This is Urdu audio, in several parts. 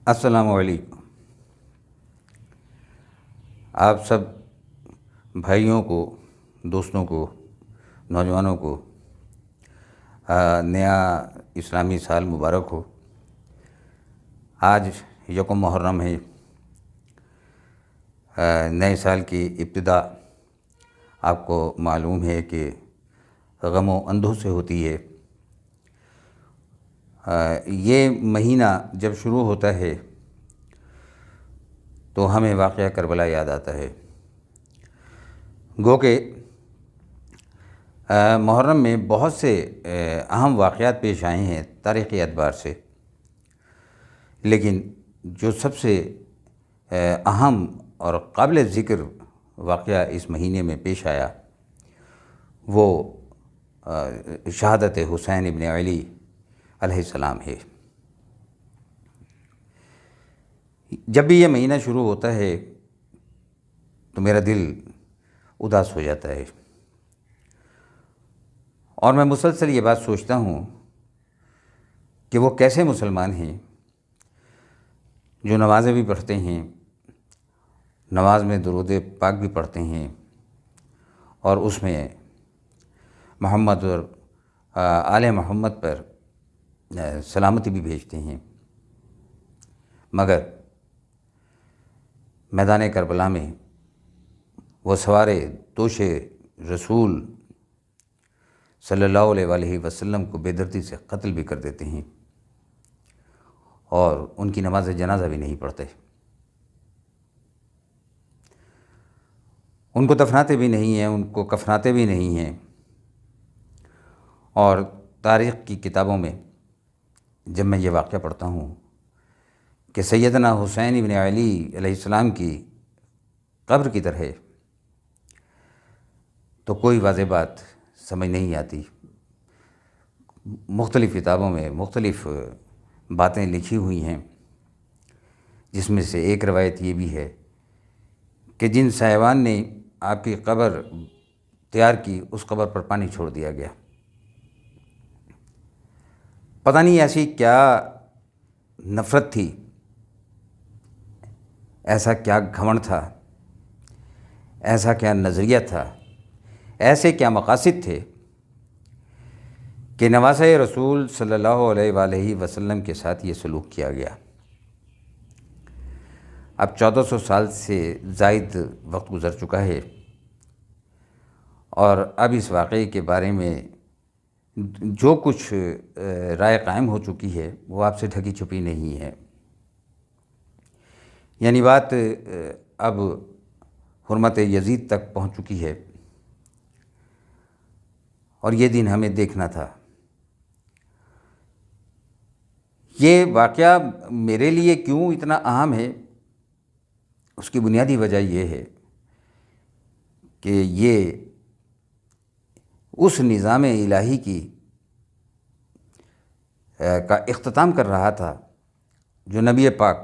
السلام علیکم۔ آپ سب بھائیوں کو، دوستوں کو، نوجوانوں کو نیا اسلامی سال مبارک ہو۔ آج یکم محرم ہے۔ نئے سال کی ابتدا آپ کو معلوم ہے کہ غم و اندوہ سے ہوتی ہے۔ یہ مہینہ جب شروع ہوتا ہے تو ہمیں واقعہ کربلا یاد آتا ہے۔ گو کہ محرم میں بہت سے اہم واقعات پیش آئے ہیں تاریخی اعتبار سے، لیکن جو سب سے اہم اور قابل ذکر واقعہ اس مہینے میں پیش آیا وہ شہادت حسین ابن علی علیہ السلام ہے۔ جب بھی یہ مہینہ شروع ہوتا ہے تو میرا دل اداس ہو جاتا ہے، اور میں مسلسل یہ بات سوچتا ہوں کہ وہ کیسے مسلمان ہیں جو نمازیں بھی پڑھتے ہیں، نماز میں درود پاک بھی پڑھتے ہیں، اور اس میں محمد اور آل محمد پر سلامتی بھی بھیجتے ہیں، مگر میدان کربلا میں وہ سوار دوش رسول صلی اللہ علیہ وآلہ وسلم کو بے دردی سے قتل بھی کر دیتے ہیں، اور ان کی نماز جنازہ بھی نہیں پڑھتے، ان کو دفناتے بھی نہیں ہیں، ان کو کفناتے بھی نہیں ہیں۔ اور تاریخ کی کتابوں میں جب میں یہ واقعہ پڑھتا ہوں کہ سیدنا حسین ابن علی علیہ السلام کی قبر کی طرح، تو کوئی واضح بات سمجھ نہیں آتی۔ مختلف کتابوں میں مختلف باتیں لکھی ہوئی ہیں، جس میں سے ایک روایت یہ بھی ہے کہ جن سائبان نے آپ کی قبر تیار کی اس قبر پر پانی چھوڑ دیا گیا۔ پتہ نہیں ایسی کیا نفرت تھی، ایسا کیا گھمنڈ تھا، ایسا کیا نظریہ تھا، ایسے کیا مقاصد تھے کہ نواسہ رسول صلی اللہ علیہ وآلہ وسلم کے ساتھ یہ سلوک کیا گیا۔ اب 1400 سال سے زائد وقت گزر چکا ہے، اور اب اس واقعے کے بارے میں جو کچھ رائے قائم ہو چکی ہے وہ آپ سے ڈھکی چھپی نہیں ہے۔ یعنی بات اب حرمت یزید تک پہنچ چکی ہے، اور یہ دن ہمیں دیکھنا تھا۔ یہ واقعہ میرے لیے کیوں اتنا اہم ہے، اس کی بنیادی وجہ یہ ہے کہ یہ اس نظام الہی کا اختتام کر رہا تھا جو نبی پاک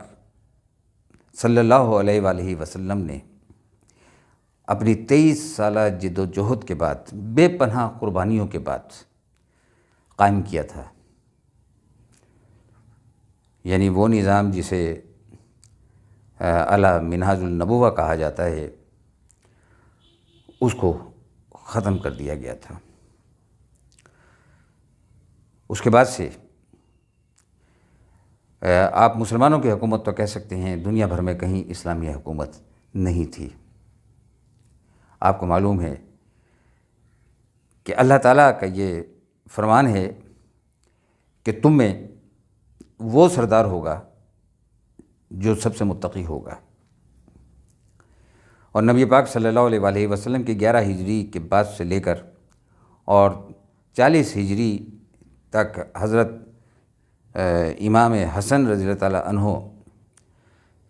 صلی اللہ علیہ وآلہ وسلم نے اپنی 23 سالہ جد و جہد کے بعد، بے پناہ قربانیوں کے بعد قائم کیا تھا۔ یعنی وہ نظام جسے اعلیٰ منہاج النبوہ کہا جاتا ہے، اس کو ختم کر دیا گیا تھا۔ اس کے بعد سے آپ مسلمانوں کی حکومت تو کہہ سکتے ہیں، دنیا بھر میں کہیں اسلامی حکومت نہیں تھی۔ آپ کو معلوم ہے کہ اللہ تعالیٰ کا یہ فرمان ہے کہ تم میں وہ سردار ہوگا جو سب سے متقی ہوگا، اور نبی پاک صلی اللہ علیہ وآلہ وسلم کی 11 ہجری کے بعد سے لے کر اور 40 ہجری تک حضرت امام حسن رضی اللہ تعالیٰ عنہ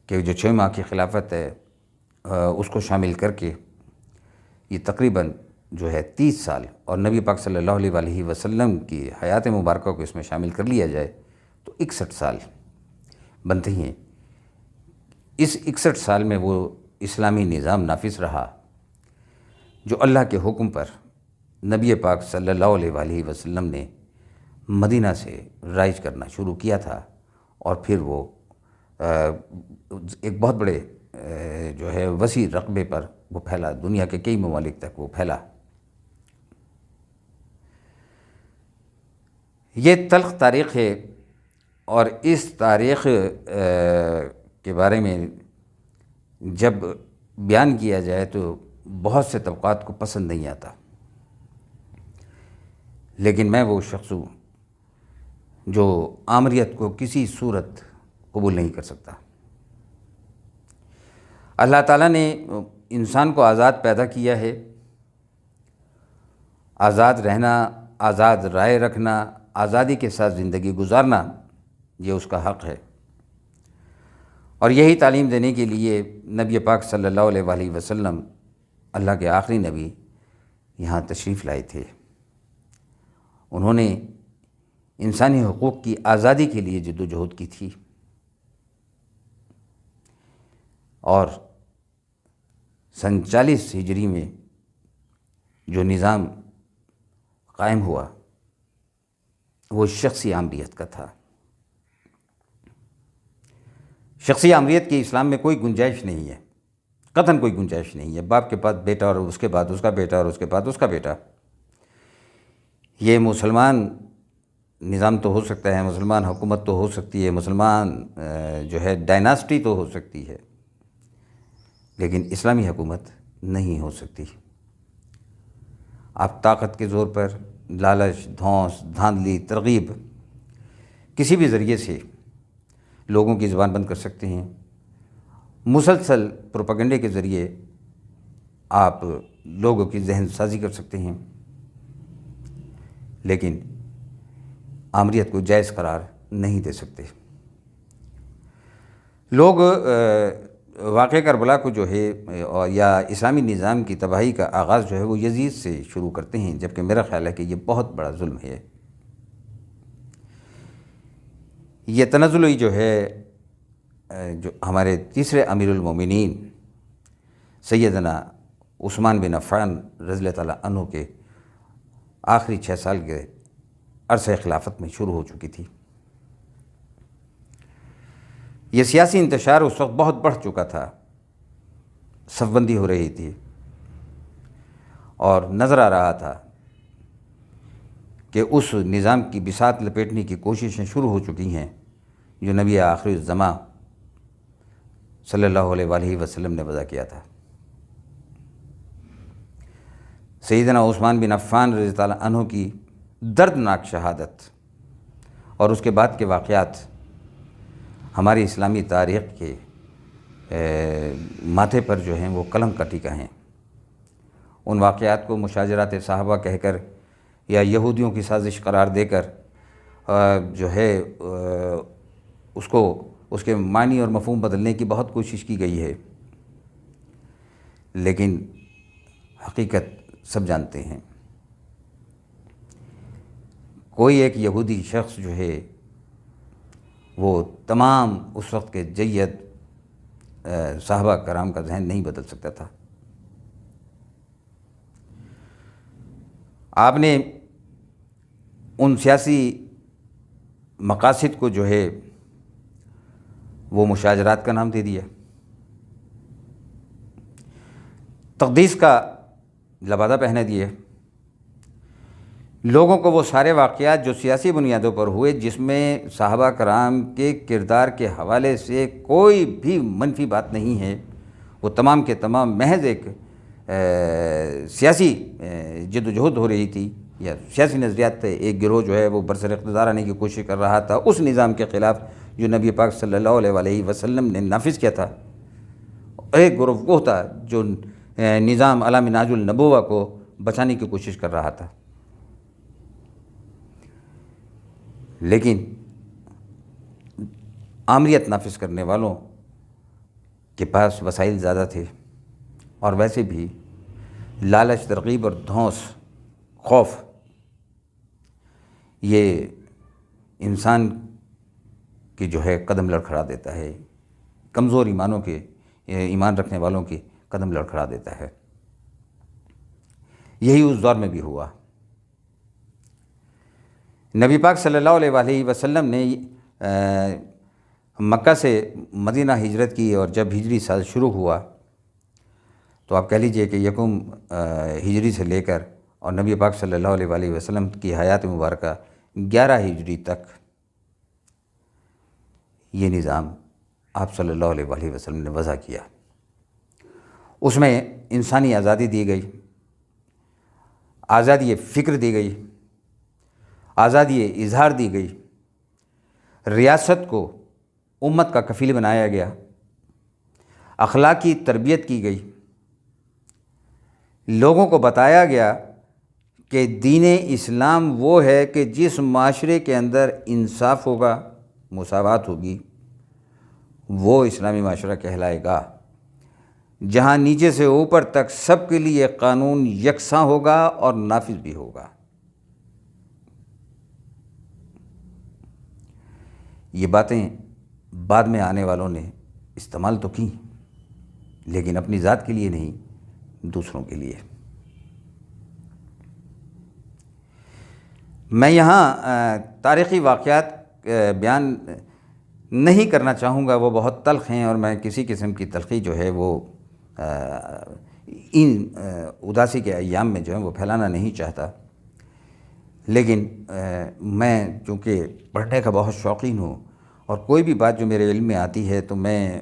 کے جو 6 ماہ کی خلافت ہے اس کو شامل کر کے یہ تقریباً جو ہے 30 سال، اور نبی پاک صلی اللہ علیہ وآلہ وسلم کی حیات مبارکہ کو اس میں شامل کر لیا جائے تو 61 سال بنتے ہیں۔ اس 61 سال میں وہ اسلامی نظام نافذ رہا جو اللہ کے حکم پر نبی پاک صلی اللہ علیہ وآلہ وسلم نے مدینہ سے رائج کرنا شروع کیا تھا، اور پھر وہ ایک بہت بڑے جو ہے وسیع رقبے پر وہ پھیلا، دنیا کے کئی ممالک تک وہ پھیلا۔ یہ تلخ تاریخ ہے، اور اس تاریخ کے بارے میں جب بیان کیا جائے تو بہت سے طبقات کو پسند نہیں آتا، لیکن میں وہ شخص ہوں جو آمریت کو کسی صورت قبول نہیں کر سکتا۔ اللہ تعالیٰ نے انسان کو آزاد پیدا کیا ہے، آزاد رہنا، آزاد رائے رکھنا، آزادی کے ساتھ زندگی گزارنا، یہ اس کا حق ہے، اور یہی تعلیم دینے کے لیے نبی پاک صلی اللہ علیہ وسلم، اللہ کے آخری نبی، یہاں تشریف لائے تھے۔ انہوں نے انسانی حقوق کی آزادی کے لیے جد و جہد کی تھی، اور سن 40 ہجری میں جو نظام قائم ہوا وہ شخصی آمریت کا تھا۔ شخصی آمریت کی اسلام میں کوئی گنجائش نہیں ہے، قطعاً کوئی گنجائش نہیں ہے۔ باپ کے بعد بیٹا، اور اس کے بعد اس کا بیٹا، اور اس کے بعد اس کا بیٹا۔ یہ مسلمان نظام تو ہو سکتا ہے، مسلمان حکومت تو ہو سکتی ہے، مسلمان جو ہے ڈائناسٹی تو ہو سکتی ہے، لیکن اسلامی حکومت نہیں ہو سکتی۔ آپ طاقت کے زور پر، لالچ، دھونس، دھاندلی، ترغیب، کسی بھی ذریعے سے لوگوں کی زبان بند کر سکتے ہیں۔ مسلسل پروپیگنڈے کے ذریعے آپ لوگوں کی ذہن سازی کر سکتے ہیں، لیکن آمریت کو جائز قرار نہیں دے سکتے۔ لوگ واقعہ کربلا کو جو ہے یا اسلامی نظام کی تباہی کا آغاز جو ہے وہ یزید سے شروع کرتے ہیں، جبکہ میرا خیال ہے کہ یہ بہت بڑا ظلم ہے۔ یہ تنزلی جو ہے، جو ہمارے تیسرے امیر المومنین سیدنا عثمان بن عفان رضی اللہ تعالیٰ عنہ کے آخری 6 سال کے عرصہ خلافت میں شروع ہو چکی تھی۔ یہ سیاسی انتشار اس وقت بہت بڑھ چکا تھا، صف بندی ہو رہی تھی، اور نظر آ رہا تھا کہ اس نظام کی بساط لپیٹنے کی کوششیں شروع ہو چکی ہیں جو نبی آخر الزماں صلی اللہ علیہ وسلم نے وضع کیا تھا۔ سیدنا عثمان بن عفان رضی اللہ عنہ کی دردناک شہادت اور اس کے بعد کے واقعات ہماری اسلامی تاریخ کے ماتھے پر جو ہیں وہ قلم کا ٹیکا ہیں۔ ان واقعات کو مشاجرات صحابہ کہہ کر یا یہودیوں کی سازش قرار دے کر جو ہے اس کے معنی اور مفہوم بدلنے کی بہت کوشش کی گئی ہے، لیکن حقیقت سب جانتے ہیں۔ کوئی ایک یہودی شخص جو ہے وہ تمام اس وقت کے جید صحابہ کرام کا ذہن نہیں بدل سکتا تھا۔ آپ نے ان سیاسی مقاصد کو جو ہے وہ مشاجرات کا نام دے دیا، تقدیس کا لبادہ پہنا دیا، لوگوں کو وہ سارے واقعات جو سیاسی بنیادوں پر ہوئے، جس میں صحابہ کرام کے کردار کے حوالے سے کوئی بھی منفی بات نہیں ہے، وہ تمام کے تمام محض ایک سیاسی جد و جہد ہو رہی تھی، یا سیاسی نظریات تھے۔ ایک گروہ جو ہے وہ برسر اقتدار آنے کی کوشش کر رہا تھا اس نظام کے خلاف جو نبی پاک صلی اللہ علیہ وسلم نے نافذ کیا تھا، ایک گروہ وہ تھا جو نظام علی منہاج النبوہ کو بچانے کی کوشش کر رہا تھا۔ لیکن آمریت نافذ کرنے والوں کے پاس وسائل زیادہ تھے، اور ویسے بھی لالچ، ترغیب اور دھونس، خوف، یہ انسان کی جو ہے قدم لڑکھڑا دیتا ہے، کمزور ایمان رکھنے والوں کی قدم لڑکھڑا دیتا ہے۔ یہی اس دور میں بھی ہوا۔ نبی پاک صلی اللہ علیہ وسلم نے مکہ سے مدینہ ہجرت کی، اور جب ہجری سال شروع ہوا تو آپ کہہ لیجئے کہ یکم ہجری سے لے کر اور نبی پاک صلی اللہ علیہ وآلہ وسلم کی حیات مبارکہ 11 ہجری تک یہ نظام آپ صلی اللہ علیہ وآلہ وسلم نے وضع کیا۔ اس میں انسانی آزادی دی گئی، آزادی فکر دی گئی، آزادی اظہار دی گئی، ریاست کو امت کا کفیل بنایا گیا، اخلاقی تربیت کی گئی، لوگوں کو بتایا گیا کہ دین اسلام وہ ہے کہ جس معاشرے کے اندر انصاف ہوگا، مساوات ہوگی، وہ اسلامی معاشرہ کہلائے گا، جہاں نیچے سے اوپر تک سب کے لیے قانون یکساں ہوگا اور نافذ بھی ہوگا۔ یہ باتیں بعد میں آنے والوں نے استعمال تو کی، لیکن اپنی ذات کے لیے نہیں، دوسروں کے لیے۔ میں یہاں تاریخی واقعات بیان نہیں کرنا چاہوں گا، وہ بہت تلخ ہیں، اور میں کسی قسم کی تلخی جو ہے وہ ان اداسی کے ایام میں جو ہے وہ پھیلانا نہیں چاہتا، لیکن میں چونکہ پڑھنے کا بہت شوقین ہوں، اور کوئی بھی بات جو میرے علم میں آتی ہے تو میں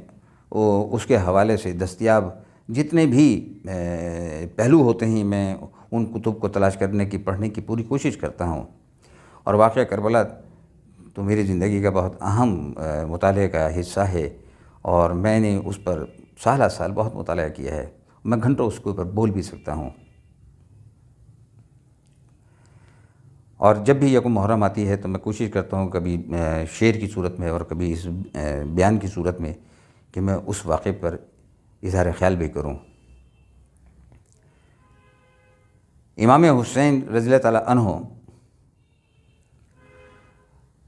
اس کے حوالے سے دستیاب جتنے بھی پہلو ہوتے ہیں میں ان کتب کو تلاش کرنے کی، پڑھنے کی پوری کوشش کرتا ہوں۔ اور واقعہ کربلا تو میری زندگی کا بہت اہم مطالعے کا حصہ ہے، اور میں نے اس پر سالہ سال بہت مطالعہ کیا ہے، میں گھنٹوں اس کے اوپر بول بھی سکتا ہوں۔ اور جب بھی یکم محرم آتی ہے تو میں کوشش کرتا ہوں کبھی شعر کی صورت میں اور کبھی اس بیان کی صورت میں کہ میں اس واقعے پر اظہار خیال بھی کروں۔ امام حسین رضی اللہ تعالیٰ عنہ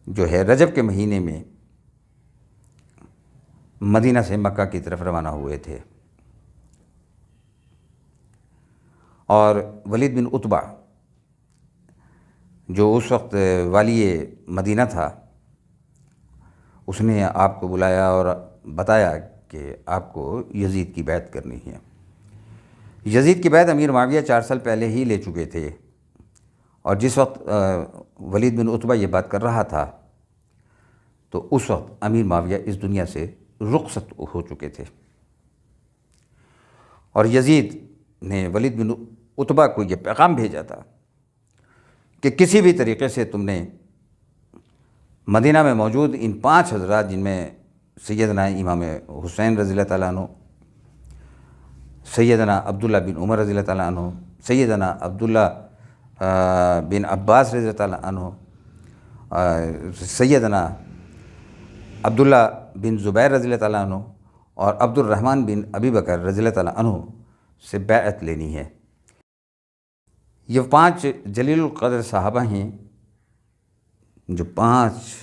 جو ہے رجب کے مہینے میں مدینہ سے مکہ کی طرف روانہ ہوئے تھے، اور ولید بن عتبہ جو اس وقت والی مدینہ تھا، اس نے آپ کو بلایا اور بتایا کہ آپ کو یزید کی بیعت کرنی ہے۔ یزید کی بیعت امیر معاویہ 4 سال پہلے ہی لے چکے تھے، اور جس وقت ولید بن عتبہ یہ بات کر رہا تھا تو اس وقت امیر معاویہ اس دنیا سے رخصت ہو چکے تھے، اور یزید نے ولید بن عتبہ کو یہ پیغام بھیجا تھا کہ کسی بھی طریقے سے تم نے مدینہ میں موجود ان 5 حضرات، جن میں سیدنا امام حسین رضی اللہ تعالیٰ عنہ، سیدنا عبداللہ بن عمر رضی اللہ تعالیٰ عنہ، سیدنا عبداللہ بن عباس رضی اللہ تعالیٰ عنہ، سیدنا عبداللہ بن زبیر رضی اللہ تعالیٰ عنہ، اور عبد الرحمن بن ابی بکر رضی اللہ تعالیٰ عنہ سے بیعت لینی ہے۔ یہ 5 جلیل القدر صحابہ ہیں جو 5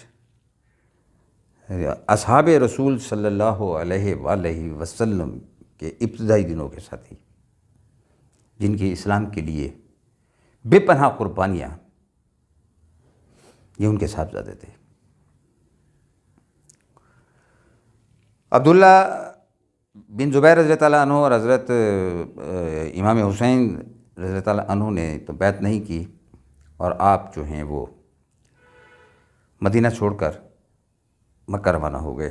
اصحاب رسول صلی اللہ علیہ وآلہ وسلم کے ابتدائی دنوں کے ساتھی، جن کی اسلام کے لیے بے پناہ قربانیاں، یہ ان کے صاحبزادے تھے۔ عبداللہ بن زبیر رضی اللہ تعالیٰ عنہ اور حضرت امام حسین رضی اللہ تعالیٰ عنہ نے تو بیعت نہیں کی، اور آپ جو ہیں وہ مدینہ چھوڑ کر مکہ روانہ ہو گئے۔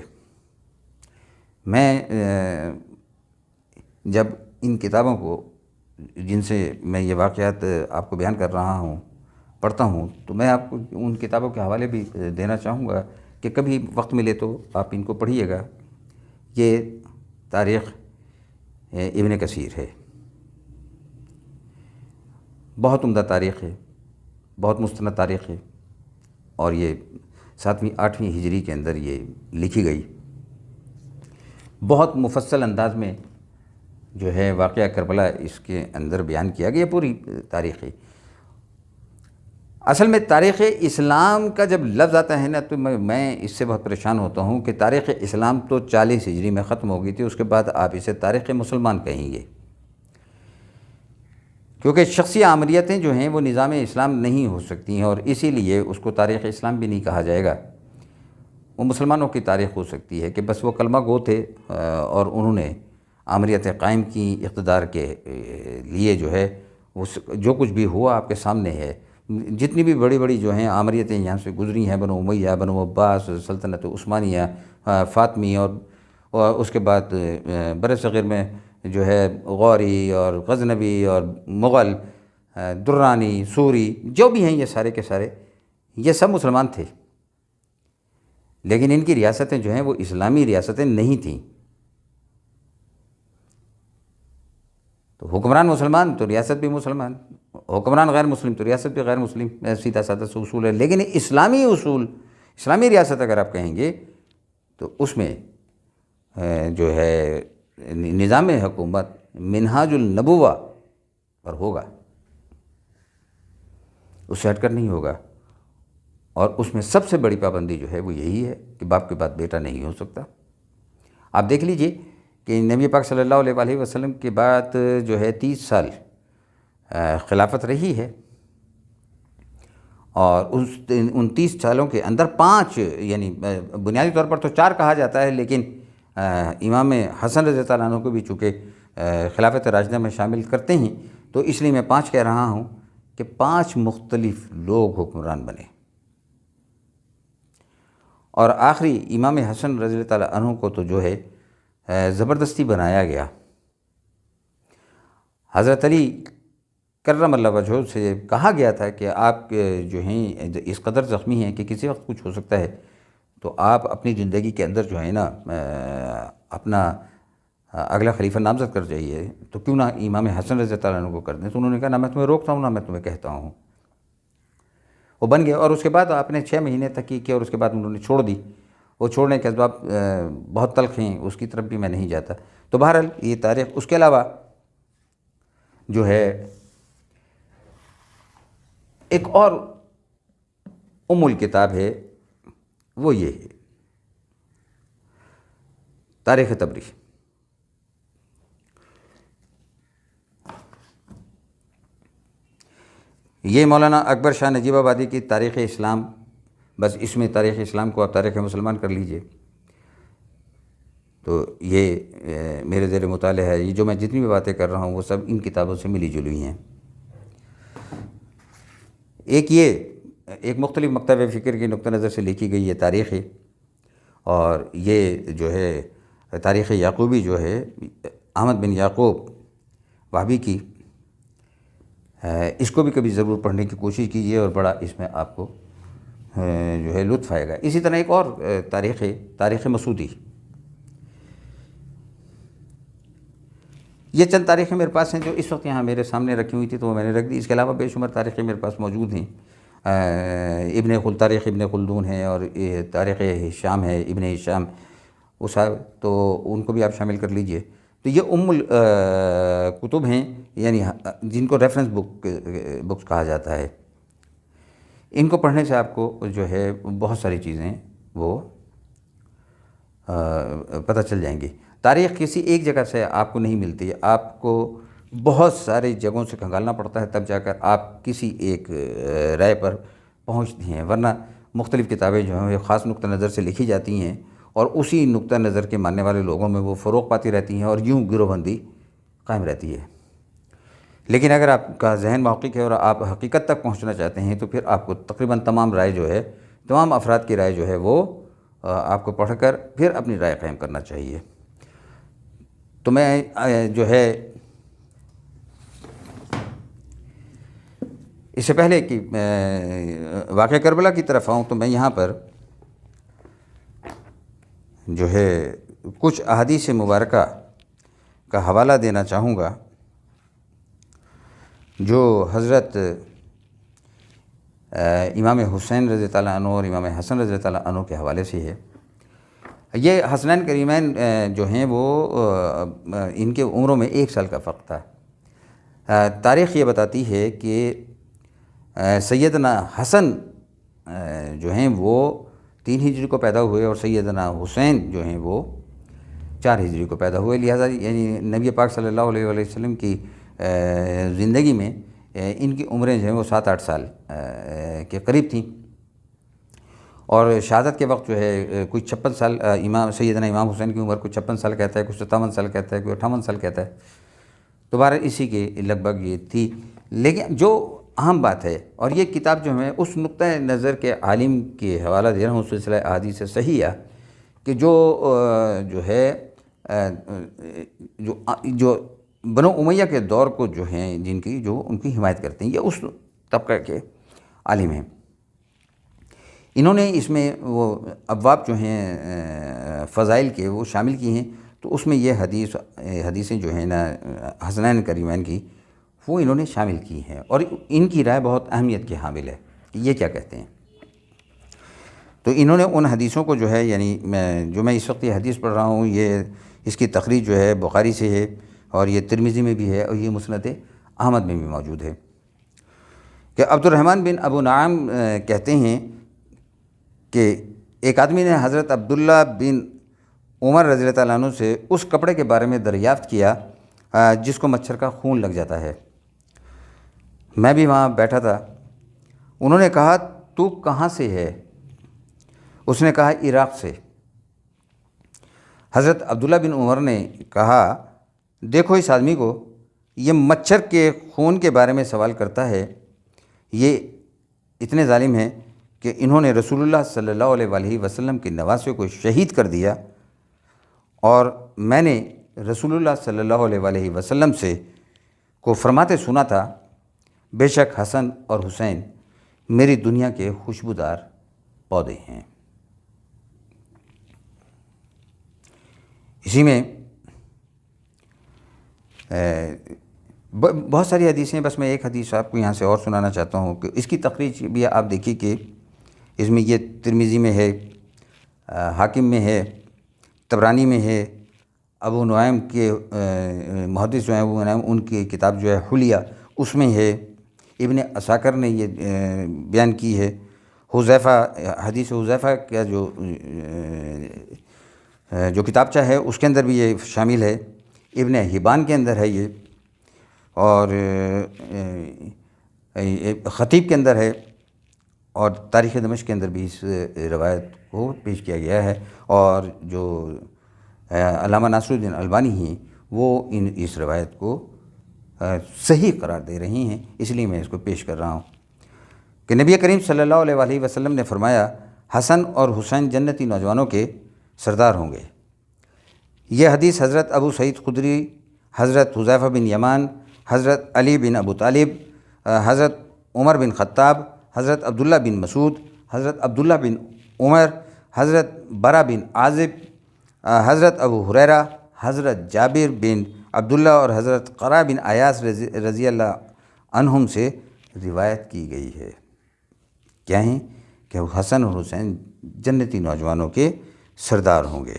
میں جب ان کتابوں کو، جن سے میں یہ واقعات آپ کو بیان کر رہا ہوں، پڑھتا ہوں، تو میں آپ کو ان کتابوں کے حوالے بھی دینا چاہوں گا کہ کبھی وقت ملے تو آپ ان کو پڑھیے گا۔ یہ تاریخ ابن کثیر ہے، بہت عمدہ تاریخ ہے، بہت مستند تاریخ ہے، اور یہ 7ویں 8ویں ہجری کے اندر یہ لکھی گئی۔ بہت مفصل انداز میں جو ہے واقعہ کربلا اس کے اندر بیان کیا گیا، پوری تاریخ ہے۔ اصل میں تاریخ اسلام کا جب لفظ آتا ہے نا تو میں اس سے بہت پریشان ہوتا ہوں کہ تاریخ اسلام تو 40 ہجری میں ختم ہو گئی تھی، اس کے بعد آپ اسے تاریخ مسلمان کہیں گے، کیونکہ شخصی عملیتیں جو ہیں وہ نظام اسلام نہیں ہو سکتی ہیں، اور اسی لیے اس کو تاریخ اسلام بھی نہیں کہا جائے گا۔ وہ مسلمانوں کی تاریخ ہو سکتی ہے کہ بس وہ کلمہ گو تھے اور انہوں نے آمریتیں قائم کی اقتدار کے لیے جو ہے جو کچھ بھی ہوا آپ کے سامنے ہے. جتنی بھی بڑی بڑی جو ہیں آمریتیں یہاں سے گزری ہیں، بنو امیہ، بنو عباس، سلطنت عثمانیہ، فاطمی، اور اس کے بعد بر صغیر میں جو ہے غوری اور غزنوی اور مغل، درانی، سوری، جو بھی ہیں یہ سارے کے سارے یہ سب مسلمان تھے، لیکن ان کی ریاستیں جو ہیں وہ اسلامی ریاستیں نہیں تھیں. تو حکمران مسلمان تو ریاست بھی مسلمان، حکمران غیر مسلم تو ریاست بھی غیر مسلم، سیدھا سادہ سے اصول ہے. لیکن اسلامی اصول، اسلامی ریاست اگر آپ کہیں گے تو اس میں جو ہے نظام حکومت منہاج النبوہ پر ہوگا، اس سے ہٹ کر نہیں ہوگا. اور اس میں سب سے بڑی پابندی جو ہے وہ یہی ہے کہ باپ کے بعد بیٹا نہیں ہو سکتا. آپ دیکھ لیجئے کہ نبی پاک صلی اللہ علیہ وسلم کے بعد جو ہے 30 سال خلافت رہی ہے، اور ان 30 سالوں کے اندر 5، یعنی بنیادی طور پر تو 4 کہا جاتا ہے، لیکن امام حسن رضی اللہ عنہ کو بھی چونکہ خلافت راشدہ میں شامل کرتے ہیں تو اس لیے میں 5 کہہ رہا ہوں کہ 5 مختلف لوگ حکمران بنے. اور آخری امام حسن رضی اللہ عنہ کو تو جو ہے زبردستی بنایا گیا. حضرت علی کرم اللہ وجہہ سے کہا گیا تھا کہ آپ جو ہیں اس قدر زخمی ہیں کہ کسی وقت کچھ ہو سکتا ہے، تو آپ اپنی زندگی کے اندر جو ہے نا اپنا اگلا خلیفہ نامزد کر جائیے، تو کیوں نہ امام حسن رضی اللہ عنہ کو کر دیں. تو انہوں نے کہا نہ میں تمہیں روکتا ہوں نہ میں تمہیں کہتا ہوں. وہ بن گئے، اور اس کے بعد آپ نے 6 مہینے تحقیق کیا اور اس کے بعد انہوں نے چھوڑ دی. وہ چھوڑنے کے اسباب بہت تلخ ہیں، اس کی طرف بھی میں نہیں جاتا. تو بہرحال یہ تاریخ. اس کے علاوہ جو ہے ایک اور الکتاب ہے، وہ یہ ہے تاریخ تبری. یہ مولانا اکبر شاہ نجیب آبادی کی تاریخ اسلام، بس اس میں تاریخ اسلام کو آپ تاریخ مسلمان کر لیجئے. تو یہ میرے زیر مطالعہ ہے. یہ جو میں جتنی بھی باتیں کر رہا ہوں وہ سب ان کتابوں سے ملی جلی ہیں. ایک مختلف مکتب فکر کے نقطہ نظر سے لکھی گئی یہ تاریخ ہے، اور یہ جو ہے تاریخ یعقوبی جو ہے احمد بن یعقوب وہابی کی، اس کو بھی کبھی ضرور پڑھنے کی کوشش کیجیے اور بڑا اس میں آپ کو جو ہے لطف آئے گا. اسی طرح ایک اور تاریخ ہے تاریخ مسعودی. یہ چند تاریخیں میرے پاس ہیں جو اس وقت یہاں میرے سامنے رکھی ہوئی تھی تو وہ میں نے رکھ دی. اس کے علاوہ بے شمار تاریخیں میرے پاس موجود ہیں. تاریخ ابن خلدون ہے، اور تاریخ ہشام ہے، ابن ہشام، وہ صاحب تو ان کو بھی آپ شامل کر لیجئے. تو یہ کتب ہیں، یعنی جن کو ریفرنس بکس کہا جاتا ہے. ان کو پڑھنے سے آپ کو جو ہے بہت ساری چیزیں وہ پتہ چل جائیں گی. تاریخ کسی ایک جگہ سے آپ کو نہیں ملتی، آپ کو بہت ساری جگہوں سے کھنگالنا پڑتا ہے تب جا کر آپ کسی ایک رائے پر پہنچتے ہیں. ورنہ مختلف کتابیں جو ہیں خاص نقطہ نظر سے لکھی جاتی ہیں اور اسی نقطہ نظر کے ماننے والے لوگوں میں وہ فروغ پاتی رہتی ہیں اور یوں گروہ بندی قائم رہتی ہے. لیکن اگر آپ کا ذہن محقق ہے اور آپ حقیقت تک پہنچنا چاہتے ہیں تو پھر آپ کو تقریباً تمام رائے جو ہے، تمام افراد کی رائے جو ہے وہ آپ کو پڑھ کر پھر اپنی رائے قائم کرنا چاہیے. تو میں جو ہے اس سے پہلے کہ واقعہ کربلا کی طرف آؤں تو میں یہاں پر جو ہے کچھ احادیث مبارکہ کا حوالہ دینا چاہوں گا جو حضرت امام حسین رضی اللہ عنہ اور امام حسن رضی اللہ عنہ کے حوالے سے ہے. یہ حسنین کریمین جو ہیں وہ ان کے عمروں میں 1 سال کا فرق تھا. تاریخ یہ بتاتی ہے کہ سیدنا حسن جو ہیں وہ 3 ہجری کو پیدا ہوئے اور سیدنا حسین جو ہیں وہ 4 ہجری کو پیدا ہوئے. لہٰذا یعنی نبی پاک صلی اللہ علیہ وسلم کی زندگی میں ان کی عمریں جو ہیں وہ 7-8 سال کے قریب تھیں. اور شہادت کے وقت جو ہے کوئی 56 سال سیدنا امام حسین کی عمر کوئی 56 سال کہتا ہے، کوئی 57 سال کہتا ہے، کوئی 58 سال کہتا ہے، دوبارہ اسی کے لگ بھگ یہ تھی۔ لیکن جو اہم بات ہے، اور یہ کتاب جو میں اس نقطۂ نظر کے عالم کے حوالہ دے رہا ہوں سلسلہ احادیث صحیحہ، کہ جو ہے جو بنو امیہ کے دور کو جو ہیں جن کی جو ان کی حمایت کرتے ہیں، یہ اس طبقہ کے عالم ہیں۔ انہوں نے اس میں وہ ابواب جو ہیں فضائل کے وہ شامل کی ہیں، تو اس میں یہ حدیثیں جو ہیں نا حسنین کریمین کی، وہ انہوں نے شامل کی ہیں، اور ان کی رائے بہت اہمیت کی حامل ہے کہ یہ کیا کہتے ہیں۔ تو انہوں نے ان حدیثوں کو جو ہے، یعنی میں اس وقت یہ حدیث پڑھ رہا ہوں، یہ اس کی تخریج جو ہے بخاری سے ہے، اور یہ ترمذی میں بھی ہے، اور یہ مسند احمد میں بھی موجود ہے، کہ عبد الرحمن بن ابو نعیم کہتے ہیں کہ ایک آدمی نے حضرت عبداللہ بن عمر رضی اللہ تعالیٰ عنہ سے اس کپڑے کے بارے میں دریافت کیا جس کو مچھر کا خون لگ جاتا ہے۔ میں بھی وہاں بیٹھا تھا۔ انہوں نے کہا تو کہاں سے ہے؟ اس نے کہا عراق سے۔ حضرت عبداللہ بن عمر نے کہا دیکھو اس آدمی کو، یہ مچھر کے خون کے بارے میں سوال کرتا ہے، یہ اتنے ظالم ہیں کہ انہوں نے رسول اللہ صلی اللہ علیہ وآلہ وسلم کے نواسے کو شہید کر دیا، اور میں نے رسول اللہ صلی اللہ علیہ وآلہ وسلم کو فرماتے سنا تھا، بے شک حسن اور حسین میری دنیا کے خوشبودار پودے ہیں۔ اسی میں بہت ساری حدیثیں، بس میں ایک حدیث آپ کو یہاں سے اور سنانا چاہتا ہوں کہ اس کی تخریج بھی آپ دیکھیے کہ اس میں یہ ترمذی میں ہے، حاکم میں ہے، طبرانی میں ہے، ابو نعیم کے محدث جو ہیں ابو نعیم ان کی کتاب جو ہے حلیہ اس میں ہے، ابن عساکر نے یہ بیان کی ہے، حذیفہ حدیث حذیفہ کا جو کتابچہ ہے اس کے اندر بھی یہ شامل ہے، ابن حبان کے اندر ہے یہ، اور خطیب کے اندر ہے، اور تاریخ دمشق کے اندر بھی اس روایت کو پیش کیا گیا ہے، اور جو علامہ ناصر الدین البانی ہیں وہ اس روایت کو صحیح قرار دے رہی ہیں، اس لیے میں اس کو پیش کر رہا ہوں کہ نبی کریم صلی اللہ علیہ وآلہ وسلم نے فرمایا حسن اور حسین جنتی نوجوانوں کے سردار ہوں گے۔ یہ حدیث حضرت ابو سعید خدری، حضرت حذیفہ بن یمان، حضرت علی بن ابو طالب، حضرت عمر بن خطاب، حضرت عبداللہ بن مسعود، حضرت عبداللہ بن عمر، حضرت برا بن عازب، حضرت ابو ہریرہ، حضرت جابر بن عبداللہ اور حضرت قرہ بن ایاس رضی اللہ عنہم سے روایت کی گئی ہے۔ کیا ہیں کہ حسن اور حسین جنتی نوجوانوں کے سردار ہوں گے۔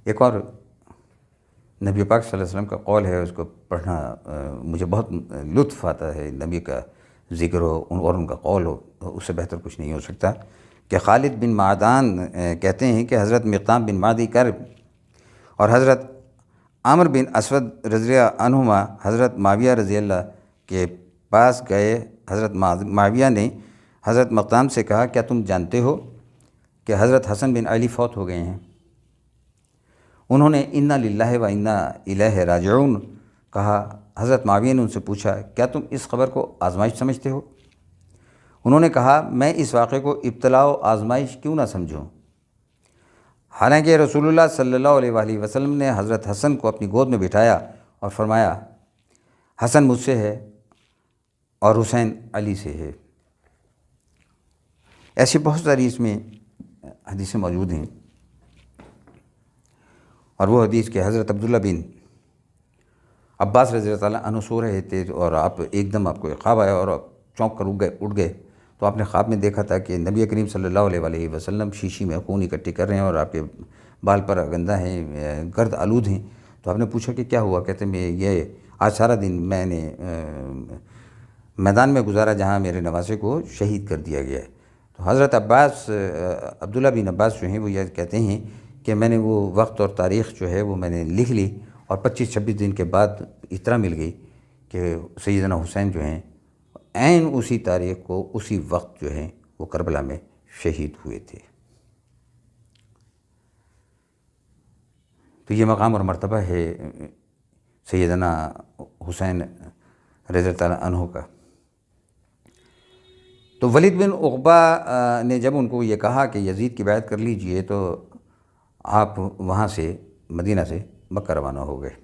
ایک اور نبی پاک صلی اللہ علیہ وسلم کا قول ہے، اس کو پڑھنا مجھے بہت لطف آتا ہے، نبی کا ذکر ہو اور ان کا قول ہو، اس سے بہتر کچھ نہیں ہو سکتا، کہ خالد بن معدان کہتے ہیں کہ حضرت مقدام بن معدی کرب اور حضرت عامر بن اسود رضی اللہ عنہما حضرت معاویہ رضی اللہ کے پاس گئے۔ حضرت معاویہ نے حضرت مقدام سے کہا کیا تم جانتے ہو کہ حضرت حسن بن علی فوت ہو گئے ہیں؟ انہوں نے انا للہ و انا الیہ راجعون کہا۔ حضرت معاویہ نے ان سے پوچھا کیا تم اس خبر کو آزمائش سمجھتے ہو؟ انہوں نے کہا میں اس واقعے کو ابتلاء و آزمائش کیوں نہ سمجھوں، حالانکہ رسول اللہ صلی اللہ علیہ وآلہ وسلم نے حضرت حسن کو اپنی گود میں بٹھایا اور فرمایا حسن مجھ سے ہے اور حسین علی سے ہے۔ ایسی بہت ساری اس میں حدیثیں موجود ہیں، اور وہ حدیث کہ حضرت عبداللہ بن عباس رضی اللہ تعالیٰ عنہ سو رہے تھے اور آپ ایک دم آپ کو ایک خواب آیا اور آپ چونک کر اٹھ گئے، تو آپ نے خواب میں دیکھا تھا کہ نبی کریم صلی اللہ علیہ وآلہ وسلم شیشی میں خون اکٹھی کر رہے ہیں اور آپ کے بال پر گندہ ہیں، گرد آلود ہیں۔ تو آپ نے پوچھا کہ کیا ہوا؟ کہتے ہیں یہ آج سارا دن میں نے میدان میں گزارا جہاں میرے نواسے کو شہید کر دیا گیا ہے۔ تو حضرت عباس عبداللہ بن عباس جو ہیں وہ یہ کہتے ہیں کہ میں نے وہ وقت اور تاریخ جو ہے وہ میں نے لکھ لی، اور 25-26 دن کے بعد اطلاع مل گئی کہ سیدنا حسین جو ہیں عین اسی تاریخ کو اسی وقت جو ہے وہ کربلا میں شہید ہوئے تھے۔ تو یہ مقام اور مرتبہ ہے سیدنا حسین رضی اللہ تعالیٰ عنہ کا۔ تو ولید بن عقبہ نے جب ان کو یہ کہا کہ یزید کی بیعت کر لیجئے، تو آپ وہاں سے مدینہ سے مکہ روانہ ہو گئے۔